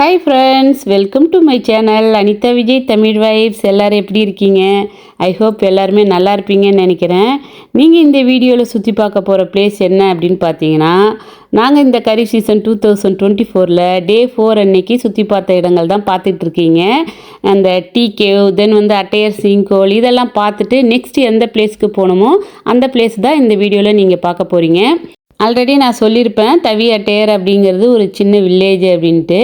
Hi friends, welcome to my channel Anitha Vijay Tamil vibes. எல்லோரும் எப்படி இருக்கீங்க? ஐ ஹோப் எல்லாருமே நல்லா இருப்பீங்கன்னு நினைக்கிறேன். நீங்கள் இந்த வீடியோவில் சுற்றி பார்க்க போகிற பிளேஸ் என்ன அப்படின்னு பார்த்தீங்கன்னா, நாங்கள் இந்த கரி சீசன் 2024 டே 4 அன்னைக்கு சுற்றி பார்த்த இடங்கள் தான் பார்த்துட்ருக்கீங்க. அந்த டீ கேவ், தென் அட்டையர் சிங்கோல் இதெல்லாம் பார்த்துட்டு நெக்ஸ்ட் எந்த பிளேஸ்க்கு போகணுமோ அந்த பிளேஸ் தான் இந்த வீடியோவில் நீங்கள் பார்க்க போகிறீங்க. ஆல்ரெடி நான் சொல்லியிருப்பேன், தவி அட்டையர் அப்படிங்கிறது ஒரு சின்ன வில்லேஜ் அப்படின்ட்டு.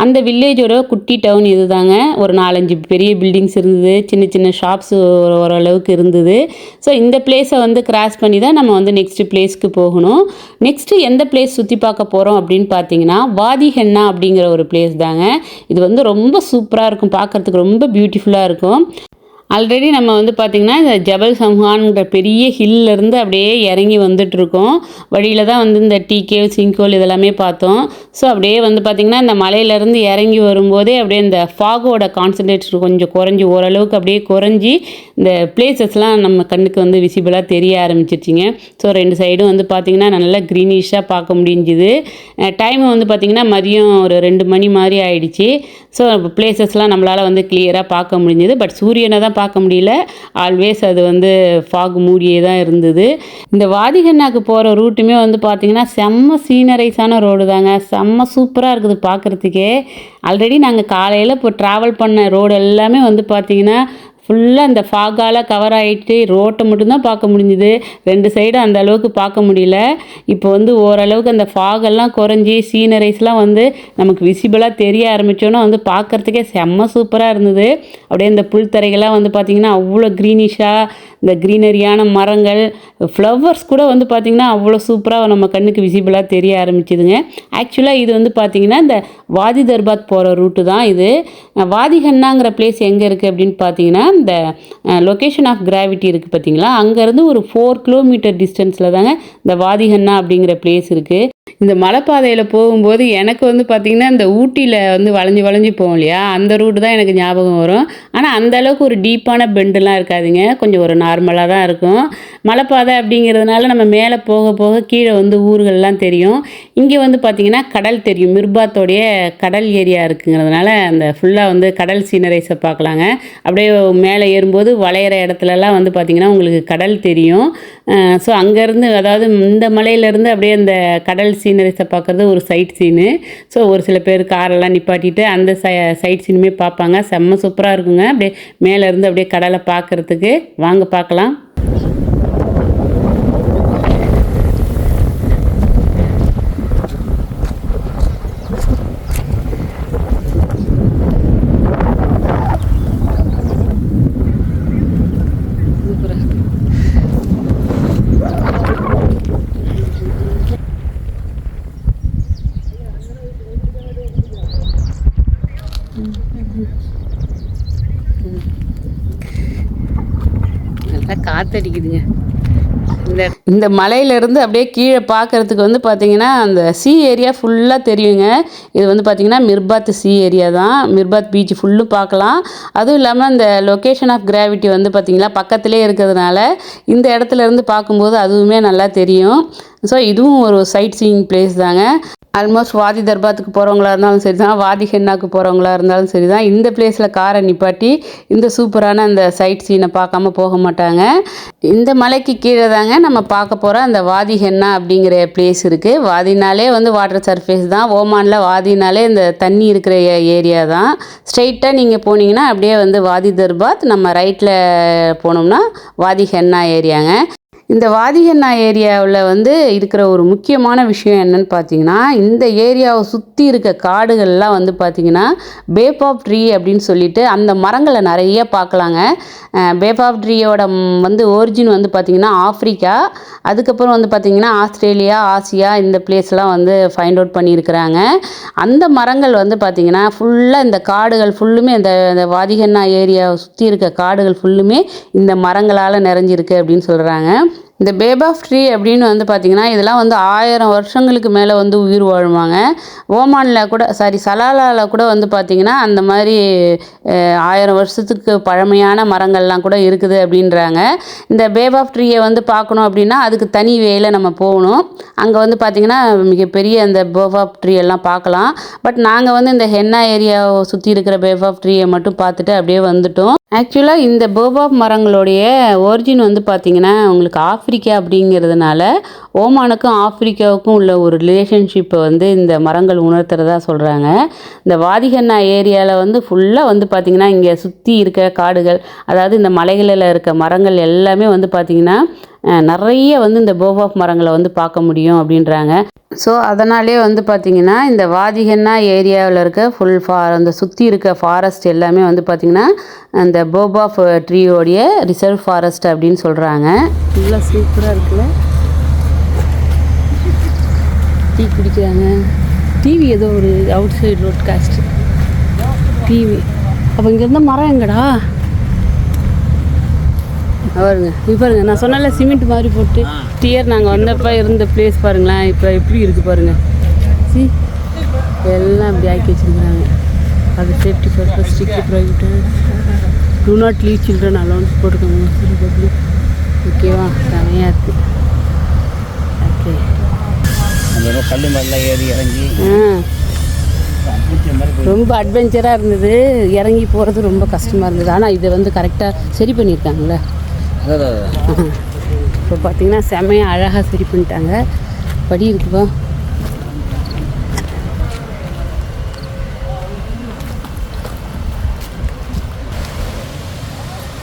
அந்த வில்லேஜோட குட்டி டவுன் இது தாங்க. ஒரு 4-5 பெரிய பில்டிங்ஸ் இருந்தது, சின்ன சின்ன ஷாப்ஸ் ஓரளவுக்கு இருந்தது. ஸோ இந்த பிளேஸை கிராஸ் பண்ணி தான் நம்ம நெக்ஸ்ட்டு பிளேஸ்க்கு போகணும். நெக்ஸ்ட்டு எந்த பிளேஸ் சுற்றி பார்க்க போகிறோம் அப்படின்னு பார்த்தீங்கன்னா, வாதி ஹென்னா அப்படிங்கிற ஒரு பிளேஸ் தாங்க. இது ரொம்ப சூப்பராக இருக்கும், பார்க்குறதுக்கு ரொம்ப பியூட்டிஃபுல்லாக இருக்கும். ஆல்ரெடி நம்ம பார்த்திங்கன்னா இந்த ஜபல் சம்ஹான்கிற பெரிய ஹில்லேருந்து அப்படியே இறங்கி வந்துட்டுருக்கோம். வழியில் தான் இந்த டீ கேவ், சிங்கோல் இதெல்லாமே பார்த்தோம். ஸோ அப்படியே பார்த்திங்கன்னா இந்த மலையிலேருந்து இறங்கி வரும்போதே அப்படியே இந்த ஃபாகோட கான்சன்ட்ரேட் கொஞ்சம் குறைஞ்சி, ஓரளவுக்கு அப்படியே குறைஞ்சி இந்த பிளேசஸ்லாம் நம்ம கண்ணுக்கு விசிபிளாக தெரிய ஆரம்பிச்சிருச்சிங்க. ஸோ 2 சைடும் பார்த்திங்கன்னா நல்லா க்ரீனிஷாக பார்க்க முடிஞ்சுது. டைம் பார்த்திங்கன்னா மதியம் ஒரு 2 மணி மாதிரி ஆயிடுச்சு. ஸோ பிளேசஸ்லாம் நம்மளால் கிளியராக பார்க்க முடிஞ்சுது. பட் சூரியனை தான் பார்க்க முடியல, ஆல்வேஸ் அது ஃபாக் மூடியே தான் இருந்தது. இந்த வாதிஹென்னாக்கு போகிற ரூட்டுமே பார்த்திங்கன்னா செம்ம சீனரைஸான ரோடு தாங்க. செம்ம சூப்பராக இருக்குது பார்க்குறதுக்கே. ஆல்ரெடி நாங்கள் காலையில் இப்போ ட்ராவல் பண்ண ரோடு எல்லாமே பார்த்திங்கன்னா ஃபுல்லாக இந்த ஃபாகால் கவர் ஆகிட்டு ரோட்டை மட்டும்தான் பார்க்க முடிஞ்சுது. 2 சைடும் அந்த அளவுக்கு பார்க்க முடியல. இப்போ ஓரளவுக்கு அந்த ஃபாகெல்லாம் குறைஞ்சி சீனரைஸ்லாம் நமக்கு விசிபிளாக தெரிய ஆரம்பித்தோன்னா பார்க்குறதுக்கே செம்ம சூப்பராக இருந்தது. அப்படியே இந்த புல்தரைகள்லாம் பார்த்திங்கன்னா அவ்வளோ க்ரீனிஷாக, இந்த க்ரீனரியான மரங்கள், ஃப்ளவர்ஸ் கூட பார்த்திங்கன்னா அவ்வளோ சூப்பராக நம்ம கண்ணுக்கு விசிபிளாக தெரிய ஆரம்பிச்சுதுங்க. ஆக்சுவலாக இது பார்த்திங்கன்னா இந்த வாதி தர்பாத் போகிற ரூட்டு தான் இது. வாதிஹென்னாங்கிற பிளேஸ் எங்கே இருக்குது அப்படின்னு பார்த்தீங்கன்னா, இந்த லொக்கேஷன் ஆஃப் கிராவிட்டி இருக்குது பார்த்தீங்களா, அங்கேருந்து ஒரு 4 கிலோமீட்டர் டிஸ்டன்ஸில் தாங்க இந்த வாதிஹென்னா அப்படிங்கிற பிளேஸ் இருக்குது. இந்த மலைப்பாதையில் போகும்போது எனக்கு பார்த்திங்கன்னா இந்த ஊட்டியில் வளைஞ்சி வளைஞ்சி போகும் இல்லையா, அந்த ரூட்டு தான் எனக்கு ஞாபகம் வரும். ஆனால் அந்தளவுக்கு ஒரு டீப்பான பெண்டுலாம் இருக்காதுங்க, கொஞ்சம் ஒரு நார்மலாக தான் இருக்கும். மலைப்பாதை அப்படிங்கிறதுனால நம்ம மேலே போக போக கீழே ஊர்கள்லாம் தெரியும். இங்கே பார்த்திங்கன்னா கடல் தெரியும், மிர்பாத்தோடைய கடல் ஏரியா இருக்குங்கிறதுனால அந்த ஃபுல்லாக கடல் சீனரைஸை பார்க்கலாங்க. அப்படியே மேலே ஏறும்போது வளையிற இடத்துலலாம் பார்த்திங்கன்னா உங்களுக்கு கடல் தெரியும். ஸோ அங்கேருந்து, அதாவது இந்த மலையிலேருந்து அப்படியே அந்த கடல் சீனரிஸை பார்க்குறது ஒரு சைட் சீனு. ஸோ ஒரு சில பேர் காரெல்லாம் நிப்பாட்டிட்டு அந்த சைட் சீனுமே பார்ப்பாங்க. செம்ம சூப்பராக இருக்குங்க. அப்படியே மேலேருந்து அப்படியே கடலை பார்க்குறதுக்கு வாங்க பார்க்கலாம். நல்லா காற்றடிக்குதுங்க. இந்த மலையிலேருந்து அப்படியே கீழே பார்க்குறதுக்கு பார்த்திங்கன்னா அந்த சி ஏரியா ஃபுல்லாக தெரியுங்க. இது பார்த்திங்கன்னா மிர்பாத் சி ஏரியா தான். மிர்பாத் பீச் ஃபுல்லும் பார்க்கலாம். அதுவும் இல்லாமல் இந்த லொக்கேஷன் ஆஃப் கிராவிட்டி பார்த்திங்கன்னா பக்கத்துலேயே இருக்கிறதுனால இந்த இடத்துலேருந்து பார்க்கும்போது அதுவுமே நல்லா தெரியும். ஸோ இதுவும் ஒரு சைட் சீயிங் பிளேஸ் தாங்க. ஆல்மோஸ்ட் வாதி தர்பாத்துக்கு போகிறவங்களா இருந்தாலும் சரி தான், வாதி ஹென்னாக்கு போகிறவங்களா இருந்தாலும் சரி தான், இந்த பிளேஸில் காரை நிப்பாட்டி இந்த சூப்பரான அந்த சைட் சீனை பார்க்காம போக மாட்டாங்க. இந்த மலைக்கு கீழே தாங்க நம்ம பார்க்க போகிற அந்த வாதி ஹென்னா அப்படிங்கிற பிளேஸ் இருக்குது. வாதினாலே வாட்டர் சர்ஃபேஸ் தான். ஓமானில் வாதினாலே இந்த தண்ணி இருக்கிற ஏரியா தான். ஸ்ட்ரெயிட்டாக நீங்கள் போனீங்கன்னா அப்படியே வாதி தர்பாத், நம்ம ரைட்டில் போனோம்னா வாதி ஹென்னா ஏரியாங்க. இந்த வாதிஹென்னா ஏரியாவில் இருக்கிற ஒரு முக்கியமான விஷயம் என்னன்னு பார்த்தீங்கன்னா, இந்த ஏரியாவை சுற்றி இருக்க காடுகள்லாம் பார்த்திங்கன்னா பேப் ஆஃப் ட்ரீ அப்படின்னு சொல்லிட்டு அந்த மரங்களை நிறைய பார்க்கலாங்க. பேப் ஆஃப் ட்ரீயோட ஒரிஜின் பார்த்திங்கன்னா ஆஃப்ரிக்கா, அதுக்கப்புறம் பார்த்திங்கன்னா ஆஸ்திரேலியா, ஆசியா, இந்த பிளேஸ்லாம் ஃபைண்ட் அவுட் பண்ணியிருக்கிறாங்க. அந்த மரங்கள் பார்த்திங்கன்னா ஃபுல்லாக இந்த காடுகள் ஃபுல்லுமே, இந்த வாதிஹென்னா ஏரியாவை சுற்றி இருக்க காடுகள் ஃபுல்லுமே இந்த மரங்களால் நிறைஞ்சிருக்கு அப்படின்னு சொல்கிறாங்க. இந்த பேபாஃப் ட்ரீ அப்படின்னு வந்து பார்த்திங்கன்னா இதெல்லாம் வந்து 1000 வருஷங்களுக்கு மேலே வந்து உயிர் வாழுவாங்க. ஓமானில் கூட சலாலாவில் கூட வந்து பார்த்திங்கன்னா அந்த மாதிரி 1000 வருஷத்துக்கு பழமையான மரங்கள்லாம் கூட இருக்குது அப்படின்றாங்க. இந்த பேபாஃப் ட்ரீயை வந்து பார்க்கணும் அப்படின்னா அதுக்கு தனி வேல நம்ம போகணும். அங்கே வந்து பார்த்திங்கன்னா மிகப்பெரிய அந்த பேபாஃப் ட்ரீ எல்லாம் பார்க்கலாம். பட் நாங்கள் வந்து இந்த ஹென்னா ஏரியாவை சுற்றி இருக்கிற பேபாஃப் ட்ரீயை மட்டும் பார்த்துட்டு அப்படியே வந்துட்டோம். ஆக்சுவலாக இந்த பேபாஃப் மரங்களுடைய ஒரிஜின் வந்து பார்த்திங்கன்னா உங்களுக்கு ஆஃப்ரிக்கா அப்படிங்கிறதுனால ஓமானுக்கும் ஆஃப்ரிக்காவுக்கும் உள்ள ஒரு ரிலேஷன்ஷிப்பை வந்து இந்த மரங்கள் உணர்த்துறதா சொல்கிறாங்க. இந்த வாதிகன்னா ஏரியாவில் வந்து ஃபுல்லாக வந்து பார்த்திங்கன்னா இங்கே சுற்றி இருக்க காடுகள், அதாவது இந்த மலைகளில் இருக்க மரங்கள் எல்லாமே வந்து பார்த்திங்கன்னா நிறைய வந்து இந்த பேபாஃப் மரங்களை வந்து பார்க்க முடியும் அப்படின்றாங்க. ஸோ அதனாலே வந்து பார்த்திங்கன்னா இந்த வாதிகன்னா ஏரியாவில் இருக்க அந்த சுற்றி இருக்க ஃபாரஸ்ட் எல்லாமே வந்து பார்த்திங்கன்னா அந்த பேபாஃப் ட்ரீயோடைய ரிசர்வ் ஃபாரஸ்ட் அப்படின்னு சொல்கிறாங்க. நல்லா சூப்பராக இருக்குல்ல. டீ குடிக்கிறாங்க. டிவி ஏதோ ஒரு out side road cost TV. அப்போ இங்கே இருந்த மரம் எங்கடா பாருங்க. இப்போ பாருங்கள், நான் சொன்னால சிமெண்ட் மாதிரி போட்டு டியர் நாங்கள் வந்தப்போ இருந்த பிளேஸ் பாருங்களேன். இப்போ எப்படி இருக்குது பாருங்கள். எல்லாம் இப்படி ஆக்கி வச்சுருக்குறாங்க. அது safety purpose strict private do not leave children alone போட்டுக்கோங்க. ஓகேவா, செமையாக இருக்குது. ஓகே, கல் மேலாம் ஏறி இறங்கி ரொம்ப அட்வென்ச்சராக இருந்தது. இறங்கி போகிறது ரொம்ப கஷ்டமாக இருந்தது. ஆனால் இதை வந்து கரெக்டாக சரி பண்ணியிருக்காங்களே. இப்போ பார்த்தீங்கன்னா செமையாக அழகாக சரி பண்ணிட்டாங்க. படி இருக்குப்பா.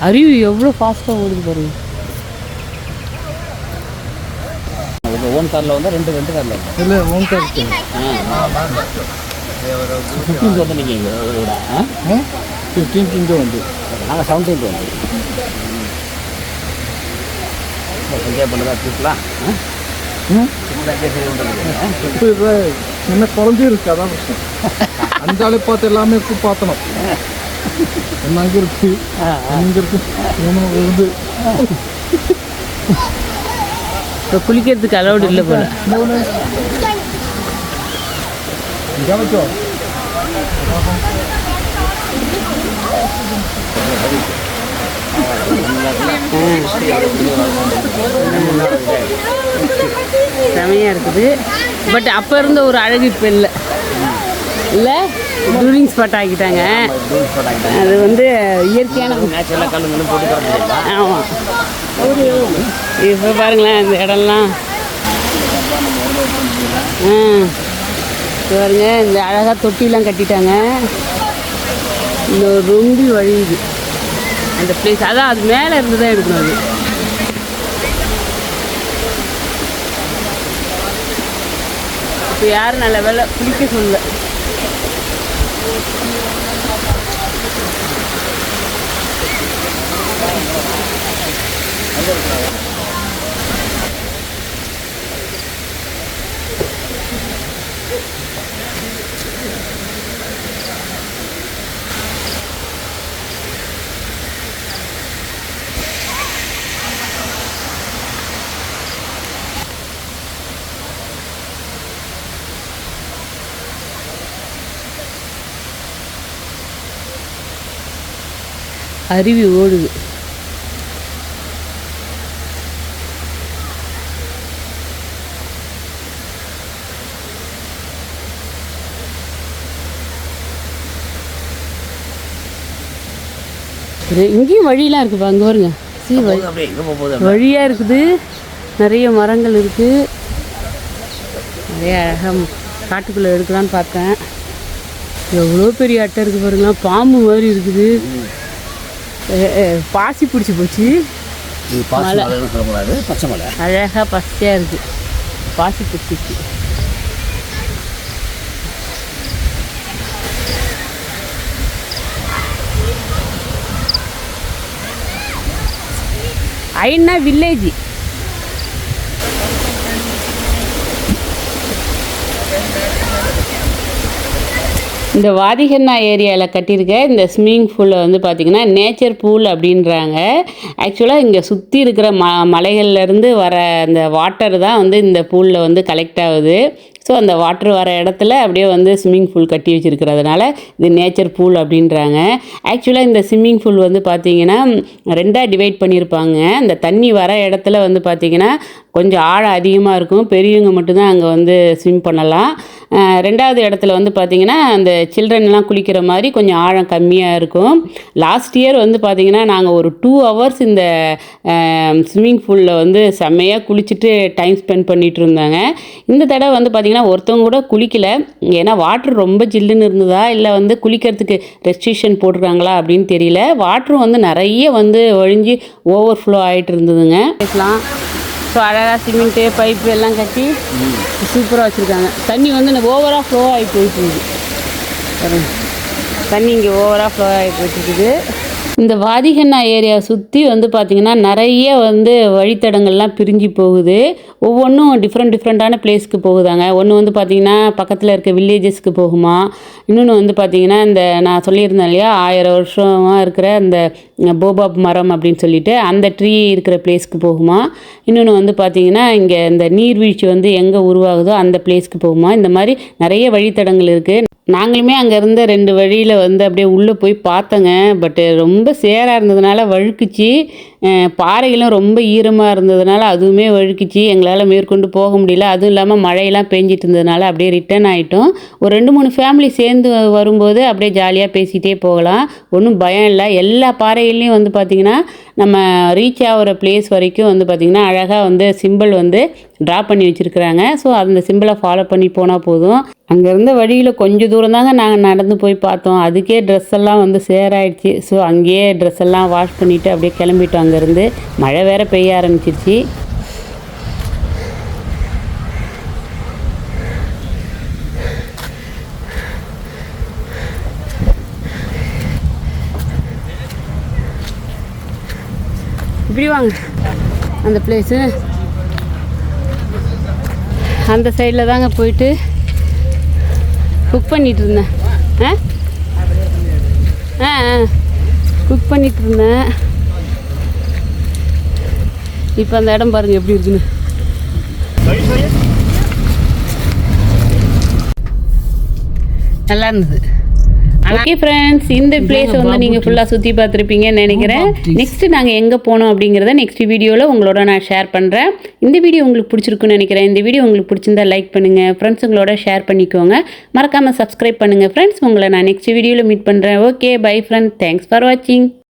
அருவி எவ்வளோ ஃபாஸ்ட்டாக ஓடுது பாருங்க. ஓன் காரில் வந்து ரெண்டு காரில் இல்லை ஓன் கார் வந்து நீங்கள் 15th இங்கே வந்து நாங்கள் 17th வந்து என்ஜாய் பண்ணுறதா ட்ரிப்லாம். இப்போ என்ன குழந்தை இருக்கு, அதான் பிரச்சனை. அஞ்சாலே பார்த்து எல்லாமே பார்த்தணும். என்ன அங்கே இருக்கு அங்கே இருக்கு இருந்து இப்போ குளிக்கிறதுக்கு அலௌடு இல்லை போல. செமையாக இருக்குது. பட் அப்போ இருந்த ஒரு அழகு இப்போ இல்லை இல்லை டூரிங் ஸ்பாட் ஆக்கிட்டாங்க. அது வந்து இயற்கையான ஆமாம். இப்போ பாருங்களேன் இந்த இடம்லாம் பாருங்க. இந்த அழகாக தொட்டிலாம் கட்டிட்டாங்க. இந்த ரொம்ப வழியுது அந்த பிளேஸ். அதான் அது மேலே இருந்து தான் எடுக்கணும். அது இப்போ யாரும் நல்ல வேலை குளிக்க சொல்லல. அருவி ஓடுது. இங்கேயும் வழியெலாம் இருக்குப்பா. அங்கே வருங்க வழியாக இருக்குது. நிறைய மரங்கள் இருக்குது. நிறைய அழகாக காட்டுக்குள்ளே எடுக்கலான்னு பார்த்தேன். எவ்வளோ பெரிய அட்டை இருக்குது பாருங்களா. பாம்பு மாதிரி இருக்குது. பாசி பிடிச்சி போச்சு. மலை பச்சை மலை அழகாக பச்சையாக இருக்குது. பாசி பிடிச்சிச்சு. ஐன்னா வில்லேஜ். இந்த வாதிகண்ணா ஏரியாவில் கட்டியிருக்க இந்த ஸ்விம்மிங் பூலில் வந்து பார்த்திங்கன்னா நேச்சர் பூல் அப்படின்றாங்க. ஆக்சுவலாக இங்கே சுற்றி இருக்கிற மலைகள்லேருந்து வர அந்த வாட்டர் தான் வந்து இந்த பூலில் வந்து கலெக்ட் ஆகுது. ஸோ அந்த வாட்ரு வர இடத்துல அப்படியே வந்து ஸ்விம்மிங் பூல் கட்டி வச்சுருக்கிறதுனால இது நேச்சர் பூல் அப்படின்றாங்க. ஆக்சுவலாக இந்த ஸ்விம்மிங் பூல் வந்து பார்த்திங்கன்னா 2ஆக டிவைட் பண்ணியிருப்பாங்க. இந்த தண்ணி வர இடத்துல வந்து பார்த்திங்கன்னா கொஞ்சம் ஆழம் அதிகமாக இருக்கும், பெரியவங்க மட்டும்தான் அங்கே வந்து ஸ்விம் பண்ணலாம். 2வது இடத்துல வந்து பார்த்திங்கன்னா அந்த சில்ட்ரன்லாம் குளிக்கிற மாதிரி கொஞ்சம் ஆழம் கம்மியாக இருக்கும். லாஸ்ட் இயர் வந்து பார்த்திங்கன்னா நாங்கள் ஒரு 2 ஹவர்ஸ் இந்த ஸ்விம்மிங் பூலில் வந்து செம்மையாக குளிச்சுட்டு டைம் ஸ்பெண்ட் பண்ணிகிட்டு இருந்தாங்க. இந்த தடவை வந்து பார்த்திங்கன்னா ஒருத்தவங்க கூட குளிக்கலை. ஏன்னா வாட்ரு ரொம்ப ஜில்லுன்னு இருந்ததா இல்லை வந்து குளிக்கிறதுக்கு ரெஸ்ட்ரிக்ஷன் போட்டிருக்காங்களா அப்படின்னு தெரியல. வாட்ரும் வந்து நிறைய வந்து ஒழிஞ்சு ஓவர் ஃப்ளோ ஆகிட்டு இருந்ததுங்க. பேசலாம். ஸோ அழகாக சிமெண்ட்டு பைப்பு எல்லாம் கட்டி சூப்பராக வச்சுருக்காங்க. தண்ணி வந்து ஓவராக ஃப்ளோ ஆகி போயிட்டு இருக்குது. தண்ணி இங்கே ஓவராக ஃப்ளோ ஆகிட்டு இருக்குது. இந்த வாதிகண்ணா ஏரியாவை சுற்றி வந்து பார்த்திங்கன்னா நிறைய வந்து வழித்தடங்கள்லாம் பிரிஞ்சு போகுது. ஒவ்வொன்றும் டிஃப்ரெண்ட்டான பிளேஸ்க்கு போகுதாங்க. ஒன்று வந்து பார்த்திங்கன்னா பக்கத்தில் இருக்க வில்லேஜஸ்க்கு போகுமா, இன்னொன்று வந்து பார்த்திங்கன்னா இந்த நான் சொல்லியிருந்தேன் இல்லையா 1000 வருஷமாக இருக்கிற அந்த போபாப் மரம் அப்படின்னு சொல்லிட்டு அந்த ட்ரீ இருக்கிற பிளேஸ்க்கு போகுமா, இன்னொன்று வந்து பார்த்திங்கன்னா இங்கே இந்த நீர்வீழ்ச்சி வந்து எங்கே உருவாகுதோ அந்த பிளேஸ்க்கு போகுமா. இந்த மாதிரி நிறைய வழித்தடங்கள் இருக்குது. நாங்களுமே அங்கே இருந்த 2 வழியில் வந்து அப்படியே உள்ளே போய் பார்த்தோங்க. பட்டு ரொம்ப சேராக இருந்ததுனால வழுக்குச்சு. பாறைகளும் ரொம்ப ஈரமாக இருந்ததுனால அதுவுமே வழுக்குச்சு. எங்களால் மேற்கொண்டு போக முடியல. அதுவும் இல்லாமல் மழையெல்லாம் பேஞ்சிட்டு இருந்ததுனால அப்படியே ரிட்டர்ன் ஆகிட்டோம். ஒரு 2-3 ஃபேமிலி சேர்ந்து வரும்போது அப்படியே ஜாலியாக பேசிகிட்டே போகலாம். ஒன்றும் பயம் இல்லை. எல்லா பாறைகள்லையும் வந்து பார்த்திங்கன்னா நம்ம ரீச் ஆகிற பிளேஸ் வரைக்கும் வந்து பார்த்திங்கன்னா அழகாக வந்து சிம்பிள் வந்து ட்ரா பண்ணி வச்சுருக்குறாங்க. ஸோ அந்த சிம்பிளை ஃபாலோ பண்ணி போனால் போதும். அங்கே இருந்த வழியில் கொஞ்சம் தூரம் தாங்க நாங்கள் நடந்து போய் பார்த்தோம். அதுக்கே ட்ரெஸ் எல்லாம் வந்து சேராயிடுச்சு. ஸோ அங்கேயே ட்ரெஸ் எல்லாம் வாஷ் பண்ணிவிட்டு அப்படியே கிளம்பிட்டோம். அங்கேருந்து மழை வேறு பெய்ய ஆரம்பிச்சிருச்சு. இப்படி வாங்க. அந்த பிளேஸு அந்த சைடில் தாங்க போயிட்டு குக் பண்ணிகிட்டு இருந்தேன். குக் பண்ணிகிட்டு இருந்தேன். இப்போ அந்த இடம் பாருங்கள் எப்படி இருக்குன்னு. நல்லா இருந்தது. ஓகே ஃப்ரெண்ட்ஸ், இந்த பிளேஸை வந்து நீங்கள் ஃபுல்லாக சுற்றி பார்த்துருப்பீங்கன்னு நினைக்கிறேன். நெக்ஸ்ட்டு நாங்கள் எங்கே போனோம் அப்படிங்கிறத நெக்ஸ்ட் வீடியோவில் உங்களோட நான் ஷேர் பண்ணுறேன். இந்த வீடியோ உங்களுக்கு பிடிச்சிருக்குன்னு நினைக்கிறேன். இந்த வீடியோ உங்களுக்கு பிடிச்சிருந்தா லைக் பண்ணுங்கள், ஃப்ரெண்ட்ஸுங்களோட ஷேர் பண்ணிக்கோங்க, மறக்காமல் சப்ஸ்கிரைப் பண்ணுங்கள் ஃப்ரெண்ட்ஸ். உங்களை நான் நெக்ஸ்ட் வீடியோவில் மீட் பண்ணுறேன். Okay, by friend, thanks for வாட்சிங்.